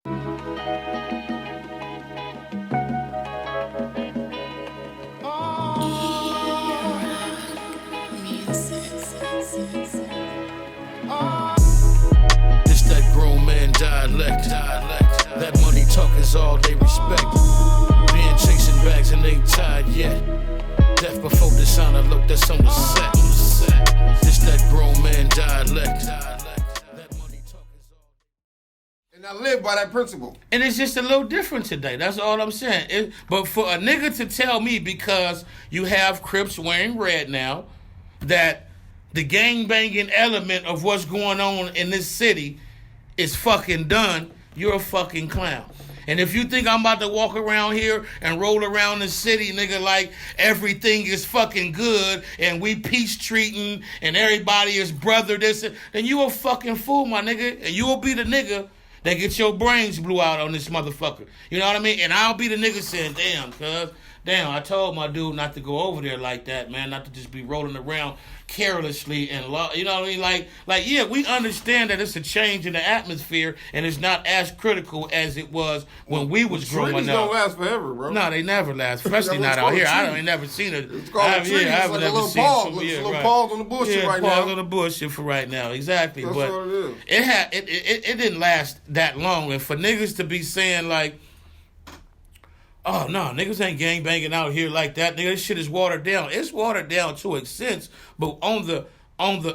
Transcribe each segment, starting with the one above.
That grown man dialect. That money talk is all they respect. Being chasing bags and ain't tied yet. Death before dishonor, look, that's on the set. This that grown man dialect. That money talk is all. And I live by that principle. And it's just a little different today. That's all I'm saying. But for a nigga to tell me because you have Crips wearing red now, that the gang-banging element of what's going on in this city is fucking done, you're a fucking clown. And if you think I'm about to walk around here and roll around the city, nigga, like everything is fucking good and we peace treating and everybody is brother this, then you a fucking fool, my nigga. And you will be the nigga that gets your brains blew out on this motherfucker. You know what I mean? And I'll be the nigga saying, damn, I told my dude not to go over there like that, man, not to just be rolling around carelessly and you know what I mean? Like yeah, we understand that it's a change in the atmosphere and it's not as critical as it was when we was growing up. Treaties don't last forever, bro. No, they never last, especially not out here. I ain't never seen it. It's called a treaty. It's like a little pause. It's a little pause on the bullshit right now. Pause on the bullshit for right now, exactly. That's but what it is. It didn't last that long, and for niggas to be saying like, oh, no, niggas ain't gangbanging out here like that. Nigga, this shit is watered down. It's watered down to a sense, but on the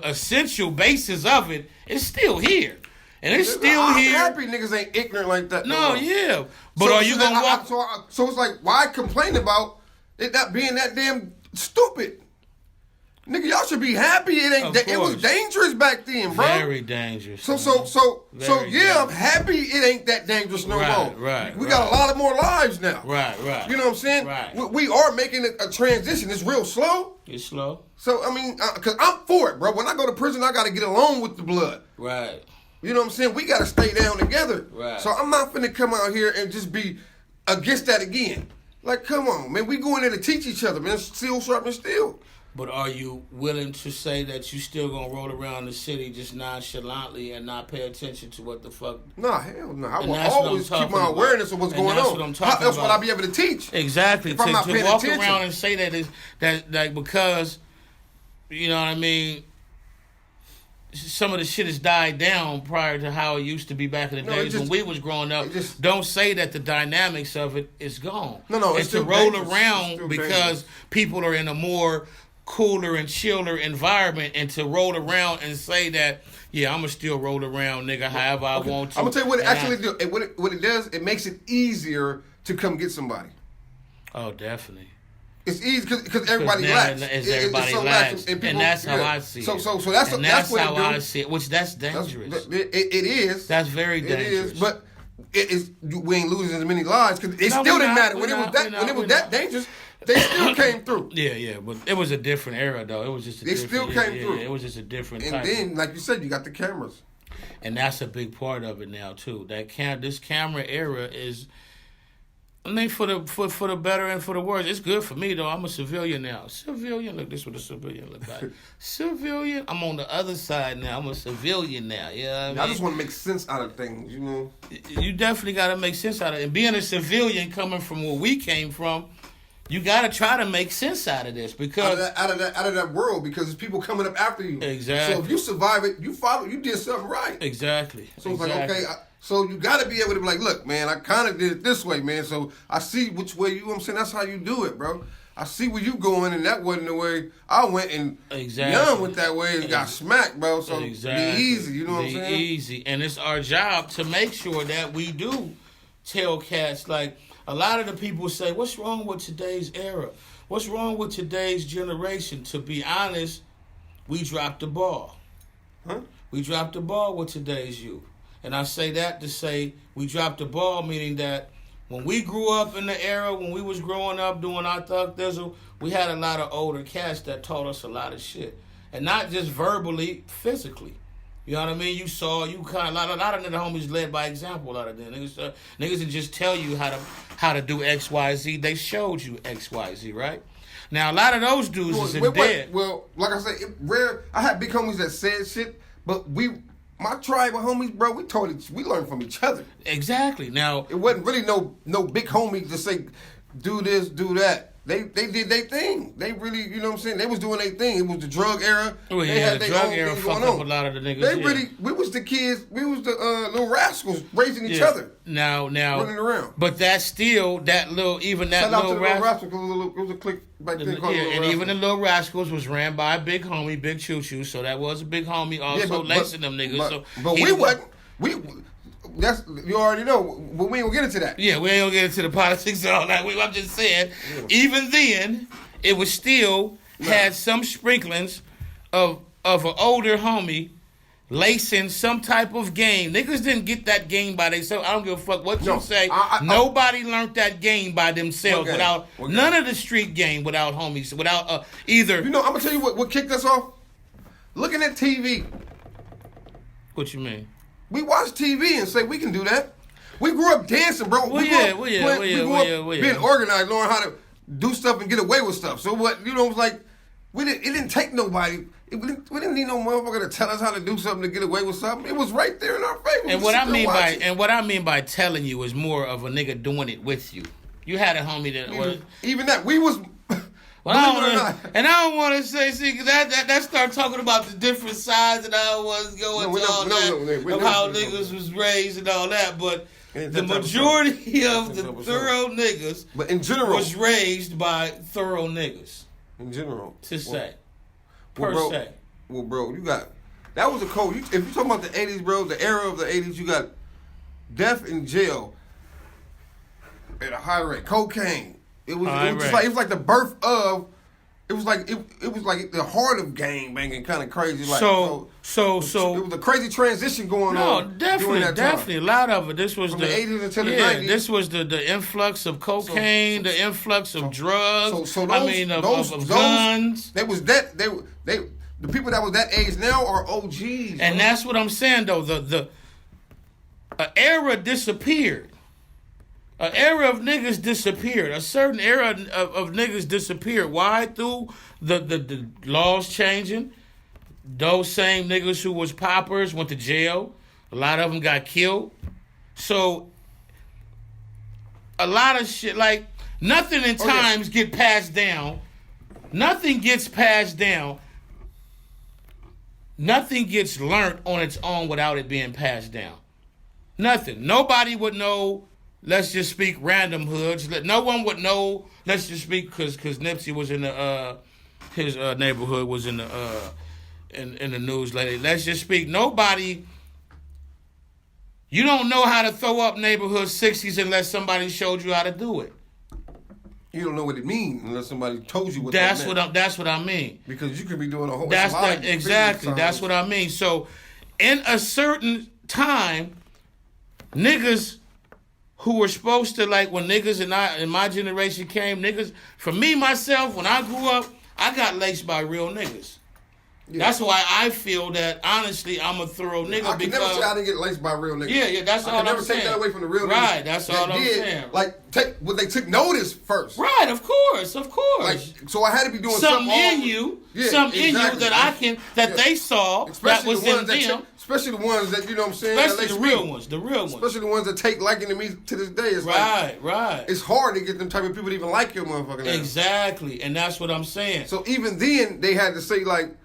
essential basis of it, it's still here. And it's still here. I'm happy niggas ain't ignorant like that. No, yeah. But are you going to walk... So it's like, why complain about it not being that damn stupid? Nigga, y'all should be happy it was dangerous back then, bro. Very dangerous. So I'm happy it ain't that dangerous no more. Right. We got a lot of more lives now. Right. You know what I'm saying? Right. We are making a transition. It's real slow. It's slow. So, I mean, because I'm for it, bro. When I go to prison, I got to get along with the blood. Right. You know what I'm saying? We got to stay down together. Right. So I'm not finna come out here and just be against that again. Like, come on, man. We going there to teach each other, man. Steel sharpens steel. But are you willing to say that you still gonna roll around the city just nonchalantly and not pay attention to what the fuck? Nah, hell no. I will always keep my awareness of what's going on. That's what I'm talking about. How else would I be able to teach? Exactly. If I'm not paying walk attention. around and say that because, you know what I mean, some of the shit has died down prior to how it used to be back in the days when we was growing up. Don't say that the dynamics of it is gone. No, it's to roll around because people are in a more cooler and chiller environment, and to roll around and say that, yeah, I'm gonna still roll around, nigga, however I want to. I'm gonna tell you what it actually do. What it does, it makes it easier to come get somebody. Oh, definitely. It's easy because everybody lacks. Everybody lacks, and that's how I see it. So that's what how I see it. Which that's dangerous. It is. That's very dangerous. It is, but we ain't losing as many lives because it still didn't matter when it was that dangerous. They still came through. Yeah, but it was a different era, though. It was just They still came through. It was just a different and type. And then, like you said, you got the cameras. And that's a big part of it now, too. This camera era is, I mean, for the better and for the worse. It's good for me, though. I'm a civilian now. Civilian, look, this is what a civilian look like. Civilian, I'm on the other side now. I'm a civilian now, you know what I mean? I just want to make sense out of things, you know? You definitely got to make sense out of it. And being a civilian coming from where we came from, you gotta try to make sense out of this because out of that world, because there's people coming up after you. Exactly. So if you survive it, you did something right. Exactly. So it's like, okay, so you gotta be able to be like, look, man, I kind of did it this way, man. So I see which way you. I'm saying that's how you do it, bro. I see where you going, and that wasn't the way I went. And Young went that way and got smacked, bro. So be easy, you know what I'm saying? Be easy, and it's our job to make sure that we do tell cats like. A lot of the people say, what's wrong with today's era? What's wrong with today's generation? To be honest, we dropped the ball. Huh? We dropped the ball with today's youth. And I say that to say we dropped the ball, meaning that when we grew up in the era, when we was growing up doing our thug thizzle, we had a lot of older cats that taught us a lot of shit. And not just verbally, physically. You know what I mean? You saw, a lot of the homies led by example. A lot of them niggas didn't just tell you how to do X, Y, Z. They showed you X, Y, Z, right? Now a lot of those dudes is dead. Well, like I said, rare. I had big homies that said shit, but my tribe of homies, bro, we learned from each other. Exactly. Now it wasn't really no big homie to say, do this, do that. They did their thing. They really, you know what I'm saying? They was doing their thing. It was the drug era. Oh, yeah, they had the drug era fucked up a lot of the niggas. We was the kids, we was the little rascals raising each other. Now, running around. But that's still, that little rascals, it was a clique back then called and Rascals. even the Little Rascals was ran by a big homie, Big Choo Choo, so that was a big homie also lacing them niggas. But we wasn't, that's, you already know, but we ain't gonna get into that. Yeah, we ain't gonna get into the politics and all that. I'm just saying, even then, it was still had some sprinklings of an older homie lacing some type of game. Niggas didn't get that game by themselves. I don't give a fuck what you say. Nobody learned that game by themselves without none of the street game without homies, without either. You know, I'm gonna tell you what kicked us off. Looking at TV. What you mean? We watch TV and say we can do that. We grew up dancing, bro. We grew up being organized, learning how to do stuff and get away with stuff. So what, you know, it was like, it didn't take nobody. We didn't need no motherfucker to tell us how to do something to get away with something. It was right there in our face. And what I mean by telling you is more of a nigga doing it with you. You had a homie that even that we was. Well, I don't want to say, see, that start talking about the different sides and I was going of how niggas was raised and all that, but the majority of the thorough niggas, but in general, was raised by thorough niggas. In general, Well, bro, you got that was a code. If you talking about the '80s, bro, the era of the '80s, you got death in jail at a high rate, cocaine. It was like the birth of. It was like the heart of gang banging, kind of crazy. Like so it was a crazy transition going on. No, definitely a lot of it. This was from the 80s until the 90s. This was the influx of cocaine, the influx of drugs. Of guns. The people that was that age now are OGs. And that's what I'm saying though. The era disappeared. An era of niggas disappeared. A certain era of niggas disappeared. Why? Through the laws changing. Those same niggas who was poppers went to jail. A lot of them got killed. So, a lot of shit, like, nothing in times get passed down. Nothing gets passed down. Nothing gets learned on its own without it being passed down. Nothing. Nobody would know. Let's just speak random hoods. No one would know. Let's just speak because Nipsey was in the his neighborhood was in the in the news lately. Let's just speak. Nobody. You don't know how to throw up neighborhood 60s unless somebody showed you how to do it. You don't know what it means unless somebody told you what that meant. That's what I mean. Because you could be doing a whole. Exactly. That's what I mean. So, in a certain time, niggas who were supposed to, like, when niggas in my generation came, niggas, for me, myself, when I grew up, I got laced by real niggas. Yeah. That's why I feel that, honestly, I'm a thorough nigga. I can never say I didn't get laced by real niggas. Yeah, that's all I'm saying. I can never take that away from the real niggas. Right, that's all I'm saying. They took notice first. Right, of course. So I had to be doing something in you that they saw especially that was in them. Especially the ones that, you know what I'm saying? Especially the real ones. Especially the ones that take liking to me to this day. It's right. It's hard to get them type of people to even like your motherfucking ass. Exactly, and that's what I'm saying. So even then, they had to say, like,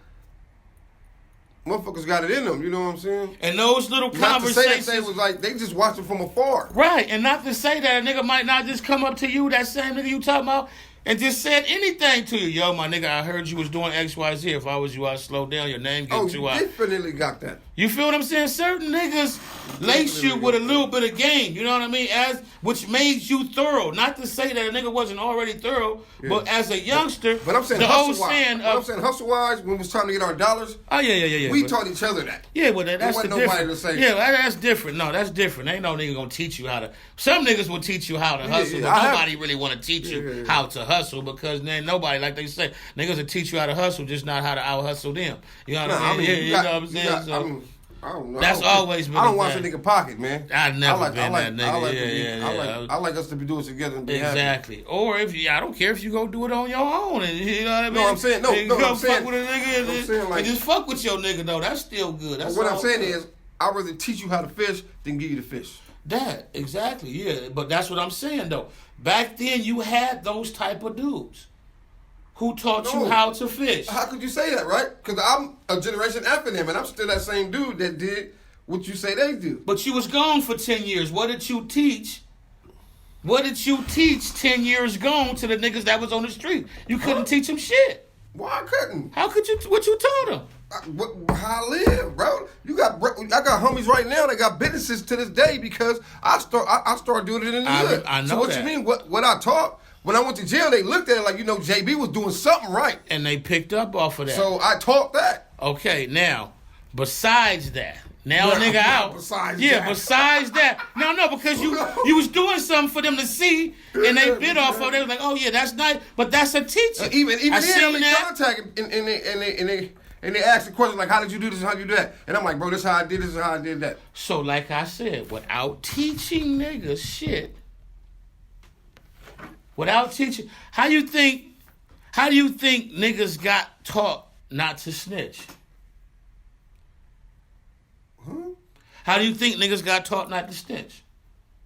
motherfuckers got it in them, you know what I'm saying? And those little conversations. Not to say that they was like, they just watched it from afar. Right, and not to say that a nigga might not just come up to you, that same nigga you talking about, and just said anything to you. Yo, my nigga, I heard you was doing X, Y, Z. If I was you, I'd slow down. Your name gets too high. Definitely got that. You feel what I'm saying? Certain niggas lace you with a little bit of game. You know what I mean? Which made you thorough. Not to say that a nigga wasn't already thorough, but as a youngster, but I'm saying the whole saying, hustle-wise, when it was time to get our dollars, we taught each other that. Yeah, well, that's the different. To say. Yeah, that's different. No, that's different. Ain't no nigga gonna teach you how to. Some niggas will teach you how to hustle, but nobody really want to teach you how to hustle because then nobody, like they say, niggas will teach you how to hustle, just not how to out-hustle them. You know what I mean? You know what I'm saying? I don't know. That's always been. I don't watch a nigga pocket, man. I've never been that nigga. I like us to be doing it together and be exactly. happy. Or I don't care if you go do it on your own. And, you know what I mean? No, I'm saying fuck with a nigga and just fuck with your nigga though. That's still good. That's what I'm saying is, I'd rather teach you how to fish than give you the fish. That, exactly, yeah. But that's what I'm saying, though. Back then, you had those type of dudes who taught you how to fish. How could you say that, right? Because I'm a generation after them, and I'm still that same dude that did what you say they do. But you was gone for 10 years. What did you teach? What did you teach 10 years gone to the niggas that was on the street? You couldn't teach them shit. Why I couldn't? How could you? What you taught them? How I live, bro. I got homies right now that got businesses to this day because I started doing it in the hood. I know so what that. You mean? What I taught? When I went to jail, they looked at it like, JB was doing something right. And they picked up off of that. So I taught that. Okay, now, besides that, now a nigga out. Besides that. No, because you was doing something for them to see, and they bit off of it. They was like, oh yeah, that's nice, but that's a teacher. Even then, I'm in contact, and they ask the question like, how did you do this and how did you do that? And I'm like, bro, this is how I did this and how I did that. So like I said, without teaching niggas shit, how do you think niggas got taught not to snitch? Huh? How do you think niggas got taught not to snitch?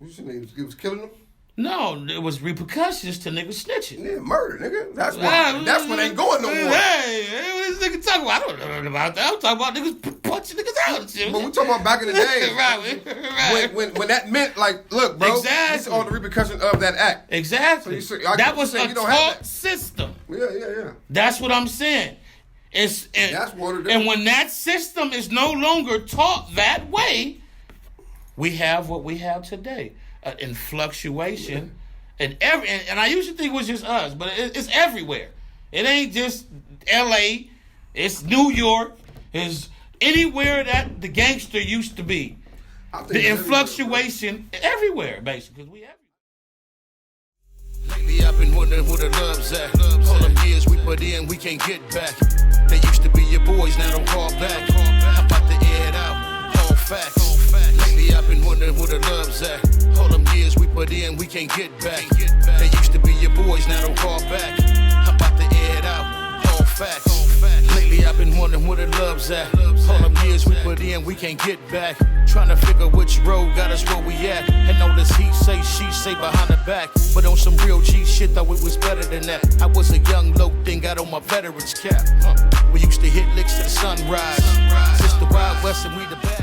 What you saying? It was killing them? No, there was repercussions to niggas snitching. Yeah, murder, nigga. That's what ain't going no more. Hey, what this nigga talking about? I don't know about that. I'm talking about niggas punching niggas out and shit. But we talking about back in the day. right. When that meant, like, look, bro, exactly. This is all the repercussions of that act. Exactly. So that was a taught system. Yeah. That's what I'm saying. That's watered down. And when that system is no longer taught that way, we have what we have today. In fluctuation, and I used to think it was just us, but it's everywhere. It ain't just L.A., it's New York, it's anywhere that the gangster used to be. The fluctuation everywhere, basically. We have. Lately I've been wondering where the love's at. All them years we put in, we can't get back. They used to be your boys, now don't call back. I'm about to air it out, all facts. Lately I've been wondering where the love's at. All them years we put in, we can't get back. They used to be your boys, now don't call back. I'm about to air it out, all facts. Lately I've been wondering where the love's at. All them years we put in, we can't get back. Trying to figure which road got us where we at. And all this he say, she say behind the back. But on some real G shit, though it was better than that. I was a young low thing, got on my veteran's cap. We used to hit licks to the sunrise. Since the Wild West and we the best.